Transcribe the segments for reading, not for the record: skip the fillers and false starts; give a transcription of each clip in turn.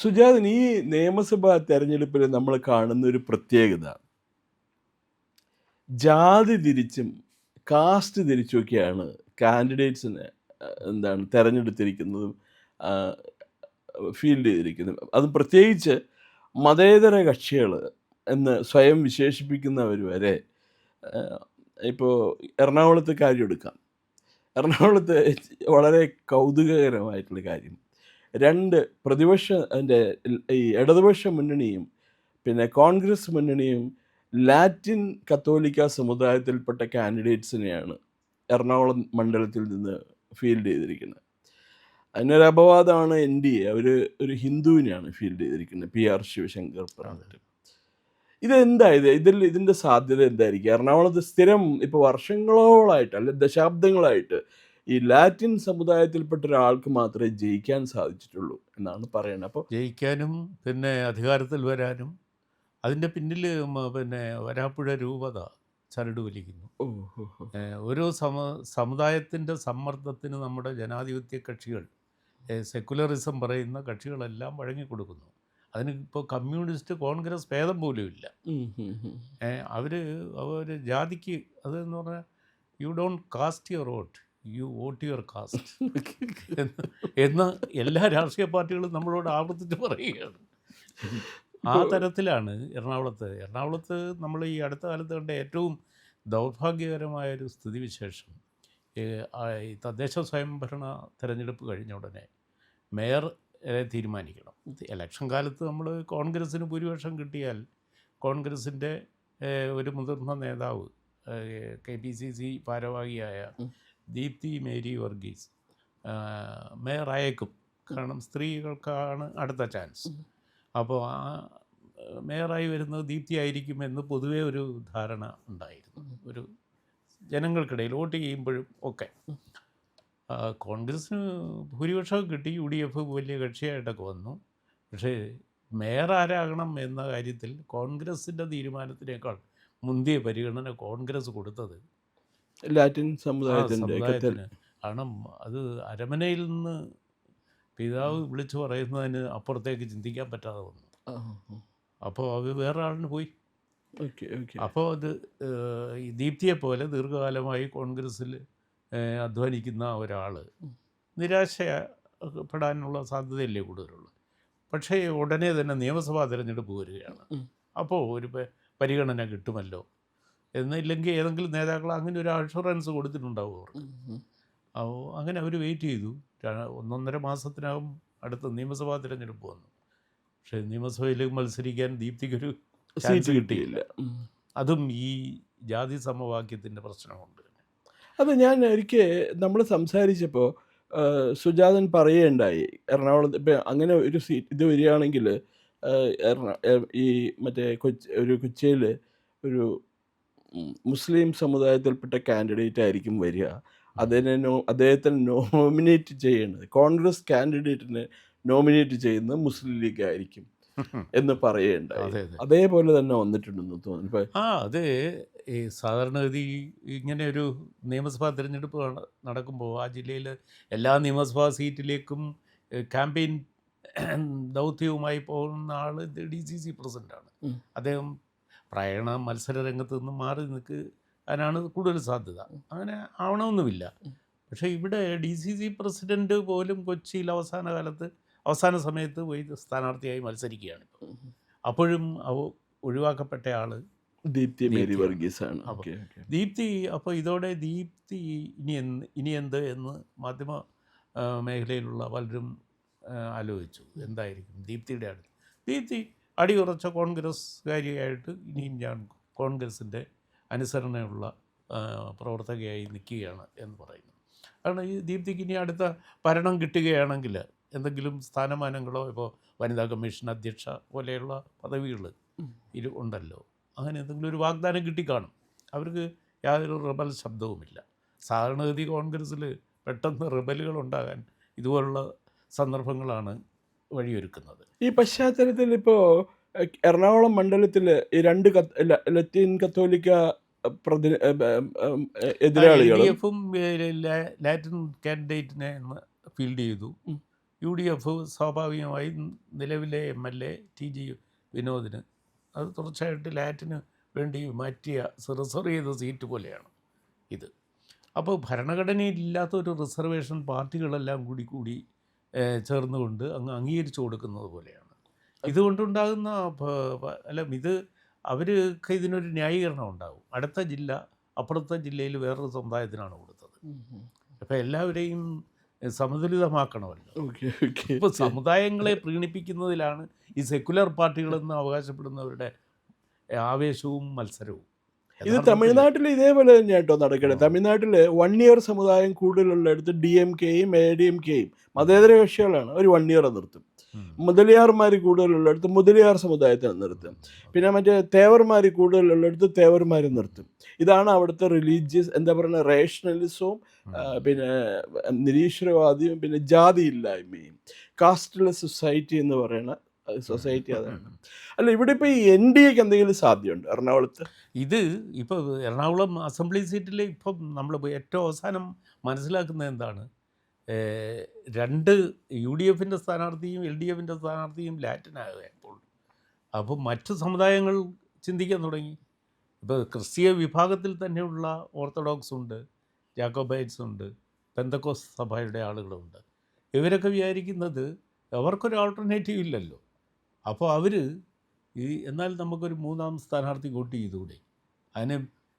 സുജാതൻ, ഈ നിയമസഭാ തെരഞ്ഞെടുപ്പിൽ നമ്മൾ കാണുന്ന ഒരു പ്രത്യേകത, ജാതി തിരിച്ചും കാസ്റ്റ് തിരിച്ചുമൊക്കെയാണ് കാൻഡിഡേറ്റ്സിനെ തിരഞ്ഞെടുത്തിരിക്കുന്നതും ഫീൽഡ് ചെയ്തിരിക്കുന്നതും. അതും പ്രത്യേകിച്ച് മതേതര കക്ഷികൾ എന്ന് സ്വയം വിശേഷിപ്പിക്കുന്നവർ വരെ. ഇപ്പോൾ എറണാകുളത്തെ കാര്യം എടുക്കാം. എറണാകുളത്ത് വളരെ കൗതുകകരമായിട്ടുള്ള കാര്യം, രണ്ട് ഈ ഇടതുപക്ഷ മുന്നണിയും പിന്നെ കോൺഗ്രസ് മുന്നണിയും ലാറ്റിൻ കത്തോലിക്ക സമുദായത്തിൽപ്പെട്ട കാൻഡിഡേറ്റ്സിനെയാണ് എറണാകുളം മണ്ഡലത്തിൽ നിന്ന് ഫീൽഡ് ചെയ്തിരിക്കുന്നത്. അതിനൊരു അപവാദമാണ് NDA. അവർ ഒരു ഹിന്ദുവിനെയാണ് ഫീൽഡ് ചെയ്തിരിക്കുന്നത്, PR ശിവശങ്കർ പറഞ്ഞിട്ട്. ഇതെന്തായത്? ഇതിൻ്റെ സാധ്യത എന്തായിരിക്കും? എറണാകുളത്ത് സ്ഥിരം ഇപ്പോൾ വർഷങ്ങളോളായിട്ട്, അല്ലെ ദശാബ്ദങ്ങളായിട്ട്, ഈ ലാറ്റിൻ സമുദായത്തിൽപ്പെട്ട ഒരാൾക്ക് മാത്രമേ ജയിക്കാൻ സാധിച്ചിട്ടുള്ളൂ എന്നാണ് പറയുന്നത്. അപ്പോൾ ജയിക്കാനും പിന്നെ അധികാരത്തിൽ വരാനും അതിൻ്റെ പിന്നിൽ പിന്നെ വരാപ്പുഴ രൂപത ചരട് വലിക്കുന്നു. ഓരോ സമുദായത്തിൻ്റെ സമ്മർദ്ദത്തിന് നമ്മുടെ ജനാധിപത്യ കക്ഷികൾ, സെക്കുലറിസം പറയുന്ന കക്ഷികളെല്ലാം വഴങ്ങിക്കൊടുക്കുന്നു. അതിന് ഇപ്പോൾ കമ്മ്യൂണിസ്റ്റ് കോൺഗ്രസ് ഭേദം പോലും ഇല്ല. അവർ ജാതിക്ക് അതെന്ന് പറഞ്ഞാൽ you don't cast your vote, you vote your caste എന്ന് എല്ലാ രാഷ്ട്രീയ പാർട്ടികളും നമ്മളോട് ആവർത്തിച്ച് പറയുകയാണ്. ആ തരത്തിലാണ് എറണാകുളത്ത് നമ്മൾ ഈ അടുത്ത കാലത്ത് കണ്ട ഏറ്റവും ദൗർഭാഗ്യകരമായൊരു സ്ഥിതിവിശേഷം. ഈ തദ്ദേശ സ്വയംഭരണ തെരഞ്ഞെടുപ്പ് കഴിഞ്ഞ ഉടനെ മേയർ തീരുമാനിക്കണം. ഇലക്ഷൻ കാലത്ത് നമ്മൾ കോൺഗ്രസ്സിന് ഭൂരിപക്ഷം കിട്ടിയാൽ കോൺഗ്രസിൻ്റെ ഒരു മുതിർന്ന നേതാവ് KPCC ഭാരവാഹിയായ ദീപ്തി മേരി വർഗീസ് മേയർ അയക്കും. കാരണം സ്ത്രീകൾക്കാണ് അടുത്ത ചാൻസ്. അപ്പോൾ ആ മേയറായി വരുന്നത് ദീപ്തി ആയിരിക്കുമെന്ന് പൊതുവേ ഒരു ധാരണ ഉണ്ടായിരുന്നു, ഒരു ജനങ്ങൾക്കിടയിൽ വോട്ട് ചെയ്യുമ്പോഴും ഒക്കെ. കോൺഗ്രസ്സിന് ഭൂരിപക്ഷം കിട്ടി, UDF വലിയ കക്ഷിയായിട്ടൊക്കെ വന്നു. പക്ഷേ മേയർ ആരാകണം എന്ന കാര്യത്തിൽ കോൺഗ്രസിൻ്റെ തീരുമാനത്തിനേക്കാൾ മുന്തിയ പരിഗണന കോൺഗ്രസ് കൊടുത്തത് ലാറ്റിൻ സമുദായത്തിന്. കാരണം അത് അരമനയിൽ നിന്ന് പിതാവ് വിളിച്ചു പറയുന്നതിന് അപ്പുറത്തേക്ക് ചിന്തിക്കാൻ പറ്റാതെ വന്നു. അപ്പോൾ അത് വേറെ ആളിന് പോയി. അപ്പോൾ അത് ഈ ദീപ്തിയെ പോലെ ദീർഘകാലമായി കോൺഗ്രസ്സിൽ അധ്വാനിക്കുന്ന ഒരാൾ നിരാശപ്പെടാനുള്ള സാധ്യതയല്ലേ കൂടുതലുള്ളൂ. പക്ഷേ ഉടനെ തന്നെ നിയമസഭാ തിരഞ്ഞെടുപ്പ് വരികയാണ്. അപ്പോൾ ഒരു പരിഗണന കിട്ടുമല്ലോ എന്നില്ലെങ്കിൽ ഏതെങ്കിലും നേതാക്കൾ അങ്ങനെ ഒരു അഷുറൻസ് കൊടുത്തിട്ടുണ്ടാവും അവർക്ക്. അപ്പോൾ അങ്ങനെ അവർ വെയിറ്റ് ചെയ്തു. 1.5 മാസത്തിനകം അടുത്ത നിയമസഭാ തിരഞ്ഞെടുപ്പ് വന്നു. പക്ഷേ നിയമസഭയിലേക്ക് മത്സരിക്കാൻ ദീപ്തിക്കൊരു സീറ്റ് കിട്ടിയില്ല. അതും ഈ ജാതി സമവാക്യത്തിൻ്റെ പ്രശ്നമുണ്ട്. അത് ഞാൻ ഒരിക്കൽ നമ്മൾ സംസാരിച്ചപ്പോൾ സുജാതൻ പറയുകയുണ്ടായി, എറണാകുളത്ത് ഇപ്പം അങ്ങനെ ഒരു സീറ്റ് ഇത് വരികയാണെങ്കിൽ ഈ കൊച്ചിയിൽ ഒരു മുസ്ലിം സമുദായത്തിൽപ്പെട്ട കാൻഡിഡേറ്റ് ആയിരിക്കും വരിക. അദ്ദേഹത്തിന് നോമിനേറ്റ് ചെയ്യുന്നത്, കോൺഗ്രസ് കാൻഡിഡേറ്റിനെ നോമിനേറ്റ് ചെയ്യുന്നത് മുസ്ലിം ലീഗ് ആയിരിക്കും എന്ന് പറയുകയുണ്ടായി. അതേപോലെ തന്നെ വന്നിട്ടുണ്ടെന്ന് തോന്നുന്നു. അത് ഈ സാധാരണഗതി ഇങ്ങനെ ഒരു നിയമസഭാ തിരഞ്ഞെടുപ്പ് നടക്കുമ്പോൾ ആ ജില്ലയിൽ എല്ലാ നിയമസഭാ സീറ്റിലേക്കും ക്യാമ്പയിൻ ദൗത്യവുമായി പോകുന്ന ആൾ DCC പ്രസിഡൻ്റാണ്. അദ്ദേഹം പ്രായണ മത്സര രംഗത്ത് നിന്ന് മാറി അതിനാണ് കൂടുതൽ സാധ്യത. അങ്ങനെ ആവണമെന്നുമില്ല. പക്ഷേ ഇവിടെ DCC പ്രസിഡൻറ്റ് പോലും കൊച്ചിയിൽ അവസാന സമയത്ത് പോയി സ്ഥാനാർത്ഥിയായി മത്സരിക്കുകയാണ്. അപ്പോഴും ഒഴിവാക്കപ്പെട്ട ആൾ ദീപ്തി മേരി വർഗീസാണ്. ദീപ്തി അപ്പോൾ ഇതോടെ ദീപ്തി ഇനി എന്ത് എന്ന് മാധ്യമ മേഖലയിലുള്ള പലരും ആലോചിച്ചു. എന്തായിരിക്കും ദീപ്തിയുടെ അടുത്ത്? ദീപ്തി അടിയുറച്ച കോൺഗ്രസ്സുകാരിയായിട്ട് ഇനിയും ഞാൻ കോൺഗ്രസിൻ്റെ അനുസരണയുള്ള പ്രവർത്തകയായി നിൽക്കുകയാണ് എന്ന് പറയുന്നു. കാരണം ഈ ദീപ്തിക്ക് ഇനി അടുത്ത ഭരണം കിട്ടുകയാണെങ്കിൽ എന്തെങ്കിലും സ്ഥാനമാനങ്ങളോ, ഇപ്പോൾ വനിതാ കമ്മീഷൻ അധ്യക്ഷ പോലെയുള്ള പദവികൾ ഉണ്ടല്ലോ, അങ്ങനെ എന്തെങ്കിലും ഒരു വാഗ്ദാനം കിട്ടിക്കാണും. അവർക്ക് യാതൊരു റിബൽ ശബ്ദവുമില്ല. സാധാരണഗതി കോൺഗ്രസ്സിൽ പെട്ടെന്ന് റിബലുകൾ ഉണ്ടാകാൻ ഇതുപോലുള്ള സന്ദർഭങ്ങളാണ് വഴിയൊരുക്കുന്നത്. ഈ പശ്ചാത്തലത്തിൽ ഇപ്പോൾ എറണാകുളം മണ്ഡലത്തിൽ ഈ 2 ലത്തീൻ കത്തോലിക്ക എതിരാളികളും LDF ലാറ്റിൻ കാൻഡിഡേറ്റിനെ ഫീൽഡ് ചെയ്തു. UDF സ്വാഭാവികമായും നിലവിലെ MLA TG വിനോദിന് അത് തുടർച്ചയായിട്ട് ലാറ്റിന് വേണ്ടി മാറ്റിയ റിസർവ് ചെയ്ത സീറ്റ് പോലെയാണ് ഇത്. അപ്പോൾ ഭരണഘടനയിലില്ലാത്ത ഒരു റിസർവേഷൻ പാർട്ടികളെല്ലാം കൂടി ചേർന്നുകൊണ്ട് അങ്ങ് അംഗീകരിച്ചു കൊടുക്കുന്നത് പോലെയാണ്. ഇതുകൊണ്ടുണ്ടാകുന്ന ഇത് അവർക്ക് ഇതിനൊരു ന്യായീകരണം ഉണ്ടാകും. അടുത്ത ജില്ല അപ്പുറത്തെ ജില്ലയിൽ വേറൊരു സമുദായത്തിനാണ് കൊടുത്തത്. അപ്പോൾ എല്ലാവരെയും സമതുലിതമാക്കണമല്ലോ. ഇപ്പോൾ സമുദായങ്ങളെ പ്രീണിപ്പിക്കുന്നതിലാണ് ഈ സെക്കുലർ പാർട്ടികളെന്ന് അവകാശപ്പെടുന്നവരുടെ ആവേശവും മത്സരവും. ഇത് തമിഴ്നാട്ടിൽ ഇതേപോലെ തന്നെയാണ് കേട്ടോ നടക്കുന്നത്. തമിഴ്നാട്ടിൽ 1 ഇയർ സമുദായം കൂടുതലുള്ളിടത്ത് DMKയും ADMKയും മതേതര കക്ഷികളാണ്. ഒരു 1 ഇയർ നിർത്തും. മുതലിയാർമാർ കൂടുതലുള്ളിടത്ത് മുതലിയാർ സമുദായത്തെ നിർത്തും. പിന്നെ മറ്റേ തേവർമാർ കൂടുതലുള്ളിടത്ത് തേവർമാർ നിർത്തും. ഇതാണ് അവിടുത്തെ റിലീജിയസ് എന്താ പറയുക റേഷണലിസവും പിന്നെ നിരീശ്വരവാദിയും പിന്നെ ജാതിയില്ലായ്മയും കാസ്റ്റ്ലെസ് സൊസൈറ്റി എന്ന് പറയുന്ന സൊസൈറ്റി അതാണ്. അല്ല ഇവിടെ ഇപ്പോൾ ഈ NDAക്ക് എന്തെങ്കിലും സാധ്യതയുണ്ട് എറണാകുളത്ത്? ഇത് ഇപ്പോൾ എറണാകുളം അസംബ്ലി സീറ്റിൽ ഇപ്പം നമ്മൾ ഏറ്റവും അവസാനം മനസ്സിലാക്കുന്നത് എന്താണ്, 2 UDFിൻ്റെ സ്ഥാനാർത്ഥിയും LDFിൻ്റെ സ്ഥാനാർത്ഥിയും ലാറ്റിനായപ്പോൾ അപ്പോൾ മറ്റു സമുദായങ്ങൾ ചിന്തിക്കാൻ തുടങ്ങി. ഇപ്പോൾ ക്രിസ്തീയ വിഭാഗത്തിൽ തന്നെയുള്ള ഓർത്തഡോക്സ് ഉണ്ട്, ജാക്കോബൈറ്റ്സ് ഉണ്ട്, പെന്തക്കോസ് സഭയുടെ ആളുകളുണ്ട്. ഇവരൊക്കെ വിചാരിക്കുന്നത് അവർക്കൊരു ആൾട്ടർനേറ്റീവ് ഇല്ലല്ലോ. അപ്പോൾ അവർ എന്നാൽ നമുക്കൊരു 3ാം സ്ഥാനാർത്ഥി കൂട്ടി ചെയ്തുകൂടെ. അതിന്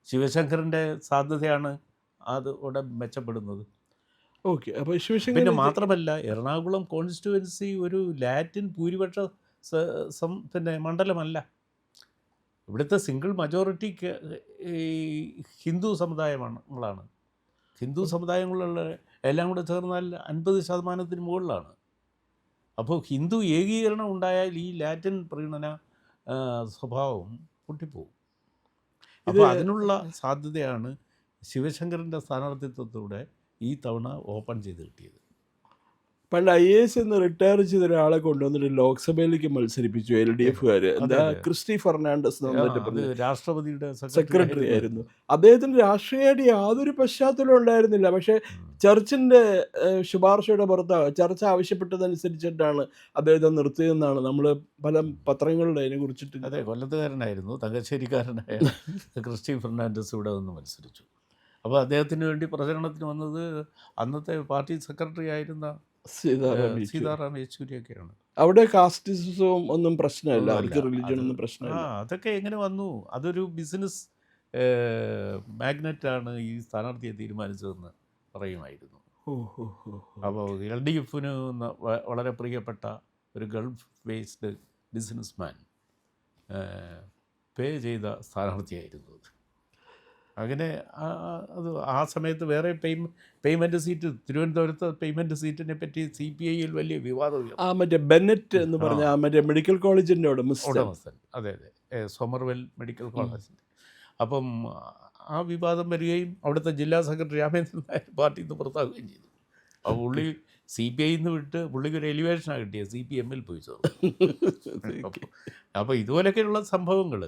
ശിവശങ്കറിൻ്റെ സാധ്യതയാണ് അത് ഇവിടെ മെച്ചപ്പെടുന്നത്. ഓക്കെ. അപ്പോൾ ശിവശങ്കർ പിന്നെ മാത്രമല്ല എറണാകുളം കോൺസ്റ്റിറ്റ്യുവൻസി ഒരു ലാറ്റിൻ ഭൂരിപക്ഷ പിന്നെ മണ്ഡലമല്ല. ഇവിടുത്തെ സിംഗിൾ മജോറിറ്റി ഈ ഹിന്ദു സമുദായങ്ങളാണ്. ഹിന്ദു സമുദായങ്ങളുള്ള എല്ലാം കൂടെ ചേർന്നാൽ 50% മുകളിലാണ്. അപ്പോൾ ഹിന്ദു ഏകീകരണം ഉണ്ടായാൽ ഈ ലാറ്റിൻ പ്രീണന സ്വഭാവം പൊട്ടിപ്പോവും. അപ്പോൾ അതിനുള്ള സാധ്യതയാണ് ശിവശങ്കറിൻ്റെ സ്ഥാനാർത്ഥിത്വത്തിലൂടെ ഈ തവണ ഓപ്പൺ ചെയ്ത് കിട്ടിയത്. പണ്ട് IAS റിട്ടയർ ചെയ്ത ഒരാളെ കൊണ്ടുവന്നിട്ട് ലോക്സഭയിലേക്ക് മത്സരിപ്പിച്ചു LDFകാർ. എന്താ ക്രിസ്റ്റി ഫെർണാണ്ടസ് രാഷ്ട്രപതിയുടെ സെക്രട്ടറി ആയിരുന്നു. അദ്ദേഹത്തിന് രാഷ്ട്രീയമായിട്ട് യാതൊരു പശ്ചാത്തലവും ഉണ്ടായിരുന്നില്ല. പക്ഷേ ചർച്ചിൻ്റെ ശുപാർശയുടെ പുറത്ത് ചർച്ച ആവശ്യപ്പെട്ടതനുസരിച്ചിട്ടാണ് അദ്ദേഹത്തെ നിർത്തിയതെന്നാണ് നമ്മൾ പല പത്രങ്ങളുടെ അതിനെ കുറിച്ചിട്ട്. അതെ, കൊല്ലത്തുകാരനായിരുന്നു, തങ്കശ്ശേരിക്കാരനായ ക്രിസ്റ്റി ഫെർണാണ്ടസ് ഇവിടെ വന്ന് മത്സരിച്ചു. അപ്പോൾ അദ്ദേഹത്തിന് വേണ്ടി പ്രചരണത്തിന് വന്നത് അന്നത്തെ പാർട്ടി സെക്രട്ടറി ആയിരുന്ന സീതാറാം യെച്ചൂരിയൊക്കെയാണ്. അവിടെ കാസ്റ്റിസവും ഒന്നും പ്രശ്നമില്ല, അവർക്ക് റിലിജിയൻ ഒന്നും പ്രശ്നമില്ല. അതൊക്കെ എങ്ങനെ വന്നു? അതൊരു ബിസിനസ് മാഗ്നറ്റാണ് ഈ സ്ഥാനാർത്ഥിയെ തീരുമാനിച്ചതെന്ന് പറയുമായിരുന്നു. അപ്പോൾ LDFന് വളരെ പ്രിയപ്പെട്ട ഒരു ഗൾഫ് ബേസ്ഡ് ബിസിനസ്മാൻ പേ ചെയ്ത സ്ഥാനാർത്ഥിയായിരുന്നു അത്. അങ്ങനെ അത് ആ സമയത്ത് വേറെ പേയ്മെൻറ്റ് സീറ്റ് തിരുവനന്തപുരത്ത് പേയ്മെൻറ്റ് സീറ്റിനെ പറ്റി CPIയിൽ വലിയ വിവാദം. മറ്റേ ബെന്നറ്റ് എന്ന് പറഞ്ഞ മറ്റേ മെഡിക്കൽ കോളേജിൻ്റെ ഉടമസ്ഥൻ. അതെ, സോമർവെൽ മെഡിക്കൽ കോളേജിൻ്റെ. അപ്പം ആ വിവാദം വരികയും അവിടുത്തെ ജില്ലാ സെക്രട്ടറി രാമേന്ദ്രൻ നായർ പാർട്ടിയിൽ നിന്ന് പുറത്താവുകയും ചെയ്തു. അപ്പോൾ പുള്ളി CPIയിൽ നിന്ന് വിട്ട് പുള്ളിക്ക് ഒരു എലിവേഷനാണ് കിട്ടിയത്, CPMൽ പോയി ചേർന്നു. അപ്പോൾ ഇതുപോലെയൊക്കെയുള്ള സംഭവങ്ങൾ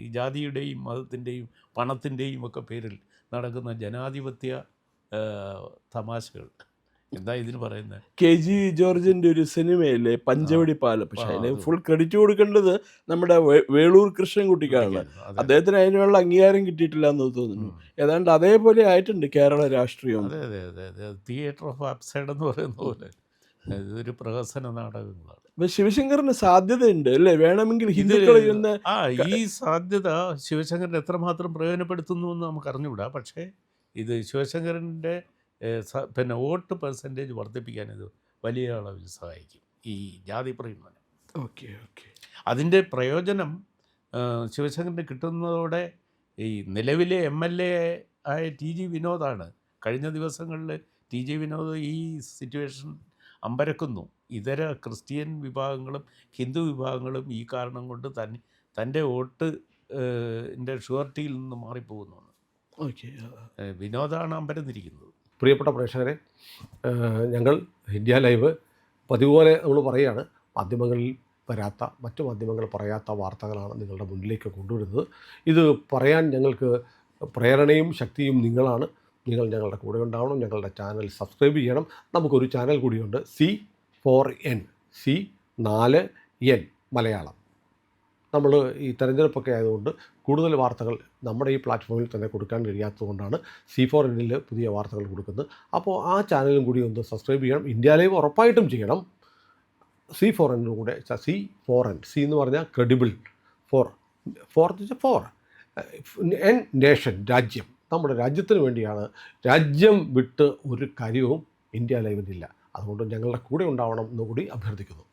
ഈ ജാതിയുടെയും മതത്തിൻ്റെയും പണത്തിൻ്റെയും ഒക്കെ പേരിൽ നടക്കുന്ന ജനാധിപത്യ തമാശകൾ. എന്താ ഇതിന് പറയുന്നത്? KG ജോർജിൻ്റെ ഒരു സിനിമയില്ലേ പഞ്ചവടി പാലം. പക്ഷേ അതിന് ഫുൾ ക്രെഡിറ്റ് കൊടുക്കേണ്ടത് നമ്മുടെ വേളൂർ കൃഷ്ണൻകുട്ടിക്കാണ്. അദ്ദേഹത്തിന് അതിനുള്ള അംഗീകാരം കിട്ടിയിട്ടില്ല എന്ന് തോന്നുന്നു. ഏതാണ്ട് അതേപോലെ ആയിട്ടുണ്ട് കേരള രാഷ്ട്രീയം. അതെ അതെ അതെ അതെ തിയേറ്റർ ഓഫ് അപ്സൈഡ് എന്ന് പറയുന്ന പോലെ ഇതൊരു പ്രഹസന നാടകങ്ങളാണ്. ശിവശങ്കറിന് സാധ്യതയുണ്ട് അല്ലേ? വേണമെങ്കിൽ ഹിന്ദുക്കളിൽ നിന്ന് ഈ സാധ്യത ശിവശങ്കറിന് എത്രമാത്രം പ്രയോജനപ്പെടുത്തുന്നു എന്ന് നമുക്ക് അറിഞ്ഞുകൂടാ. പക്ഷേ ഇത് ശിവശങ്കറിൻ്റെ പിന്നെ വോട്ട് പെർസെൻറ്റേജ് വർദ്ധിപ്പിക്കാൻ ഇത് വലിയ അളവിൽ സഹായിക്കും, ഈ ജാതി പ്രയോജനം. അതിൻ്റെ പ്രയോജനം ശിവശങ്കറിന് കിട്ടുന്നതോടെ ഈ നിലവിലെ MLA ആയ TG വിനോദാണ്. കഴിഞ്ഞ ദിവസങ്ങളിൽ TG വിനോദ് ഈ സിറ്റുവേഷൻ അമ്പരക്കുന്നു. ഇതര ക്രിസ്ത്യൻ വിഭാഗങ്ങളും ഹിന്ദു വിഭാഗങ്ങളും ഈ കാരണം കൊണ്ട് തൻ്റെ വോട്ട് ഷുവർട്ടിയിൽ നിന്ന് മാറിപ്പോകുന്നു. വിനോദാണ് അമ്പരന്നിരിക്കുന്നത്. പ്രിയപ്പെട്ട പ്രേക്ഷകരെ, ഞങ്ങൾ ഇന്ത്യ ലൈവ് പതിപോലെ നമ്മൾ പറയുകയാണ്, മാധ്യമങ്ങളിൽ വരാത്ത മറ്റു മാധ്യമങ്ങൾ പറയാത്ത വാർത്തകളാണ് നിങ്ങളുടെ മുന്നിലേക്ക് കൊണ്ടുവരുന്നത്. ഇത് പറയാൻ ഞങ്ങൾക്ക് പ്രേരണയും ശക്തിയും നിങ്ങളാണ്. നിങ്ങൾ ഞങ്ങളുടെ കൂടെ ഉണ്ടാവണം. ഞങ്ങളുടെ ചാനൽ സബ്സ്ക്രൈബ് ചെയ്യണം. നമുക്കൊരു ചാനൽ കൂടിയുണ്ട്, C4N, C4N മലയാളം. നമ്മൾ ഈ തെരഞ്ഞെടുപ്പൊക്കെ ആയതുകൊണ്ട് കൂടുതൽ വാർത്തകൾ നമ്മുടെ ഈ പ്ലാറ്റ്ഫോമിൽ തന്നെ കൊടുക്കാൻ കഴിയാത്തതുകൊണ്ടാണ് C4Nൽ പുതിയ വാർത്തകൾ കൊടുക്കുന്നത്. അപ്പോൾ ആ ചാനലും കൂടി ഒന്ന് സബ്സ്ക്രൈബ് ചെയ്യണം. ഇന്ത്യ ലൈവ് ഉറപ്പായിട്ടും ചെയ്യണം. C4N കൂടെ, C4N, C എന്ന് പറഞ്ഞാൽ ക്രെഡിബിൾ, ഫോർ എൻ നേഷൻ, രാജ്യം. നമ്മുടെ രാജ്യത്തിന് വേണ്ടിയാണ്. രാജ്യം വിട്ട് ഒരു കാര്യവും ഇന്ത്യ ലൈവിനില്ല. അതുകൊണ്ട് ഞങ്ങളുടെ കൂടെ ഉണ്ടാവണം എന്നുകൂടി അഭ്യർത്ഥിക്കുന്നു.